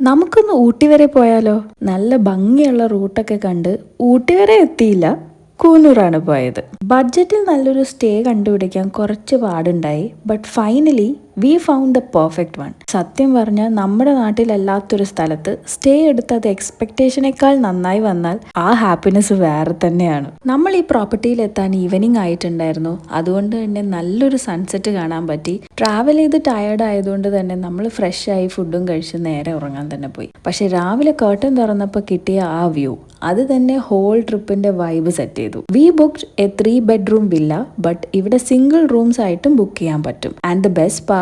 നമുക്കൊന്ന് ഊട്ടി വരെ പോയാലോ? നല്ല ഭംഗിയുള്ള റൂട്ടൊക്കെ കണ്ട് ഊട്ടി വരെ എത്തിയില്ല, കൂനൂറാണ് പോയത്. ബഡ്ജറ്റിൽ നല്ലൊരു സ്റ്റേ കണ്ടുപിടിക്കാൻ കുറച്ച് പാടുണ്ടായി. But finally we found the perfect one. സത്യം പറഞ്ഞാൽ നമ്മുടെ നാട്ടിലല്ലാത്തൊരു സ്ഥലത്ത് സ്റ്റേ എടുത്ത് അത് എക്സ്പെക്ടേഷനേക്കാൾ നന്നായി വന്നാൽ ആ ഹാപ്പിനെസ് വേറെ തന്നെയാണ്. നമ്മൾ ഈ പ്രോപ്പർട്ടിയിൽ എത്താൻ ഈവനിങ് ആയിട്ടുണ്ടായിരുന്നു. അതുകൊണ്ട് തന്നെ നല്ലൊരു സൺസെറ്റ് കാണാൻ പറ്റി. ട്രാവൽ ചെയ്ത് ടയേർഡ് ആയതുകൊണ്ട് തന്നെ നമ്മൾ ഫ്രഷ് ആയി ഫുഡും കഴിച്ച് നേരെ ഉറങ്ങാൻ തന്നെ പോയി. പക്ഷെ രാവിലെ കർട്ടൻ തുറന്നപ്പോൾ കിട്ടിയ ആ വ്യൂ, അത് തന്നെ ഹോൾ ട്രിപ്പിന്റെ വൈബ് സെറ്റ് ചെയ്തു. We booked a 3 bedroom villa. But ഇവിടെ സിംഗിൾ റൂംസ് ആയിട്ടും ബുക്ക് ചെയ്യാൻ പറ്റും. And the best part,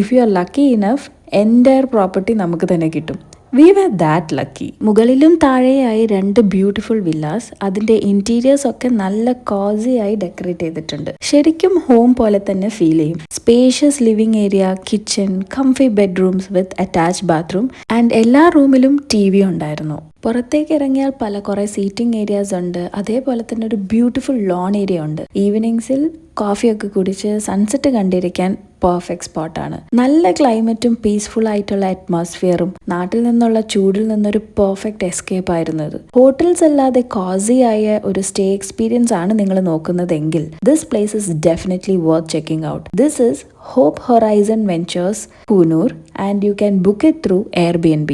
if you are lucky enough, entire property നമുക്ക് തന്നെ കിട്ടും. We were that lucky. മുകളിലും താഴെയായി 2 ബ്യൂട്ടിഫുൾ വില്ലാസ്. അതിന്റെ ഇന്റീരിയേഴ്സ് ഒക്കെ നല്ല കോസി ആയി ഡെക്കറേറ്റ് ചെയ്തിട്ടുണ്ട്. ശരിക്കും ഹോം പോലെ തന്നെ ഫീൽ ചെയ്യും. Spacious living area, kitchen, comfy bedrooms with attached bathroom and എല്ലാ റൂമിലും TV ഉണ്ടായിരുന്നു. പുറത്തേക്ക് ഇറങ്ങിയാൽ കുറെ സീറ്റിംഗ് ഏരിയാസ് ഉണ്ട്. അതേപോലെ തന്നെ ഒരു ബ്യൂട്ടിഫുൾ ലോൺ ഏരിയ ഉണ്ട്. ഈവനിങ്സിൽ കോഫിയൊക്കെ കുടിച്ച് സൺസെറ്റ് കണ്ടിരിക്കാൻ പെർഫെക്റ്റ് സ്പോട്ടാണ്. നല്ല ക്ലൈമറ്റും പീസ്ഫുൾ ആയിട്ടുള്ള അറ്റ്മോസ്ഫിയറും നാട്ടിൽ നിന്നുള്ള ചൂടിൽ നിന്നൊരു പെർഫെക്റ്റ് എസ്കേപ്പ് ആയിരുന്നു ഇത്. ഹോട്ടൽസ് അല്ലാതെ കോസി ആയ ഒരു സ്റ്റേ എക്സ്പീരിയൻസ് ആണ് നിങ്ങൾ നോക്കുന്നതെങ്കിൽ this place is definitely worth checking out. This is hope horizon ventures, Coonoor, and you can book it through Airbnb.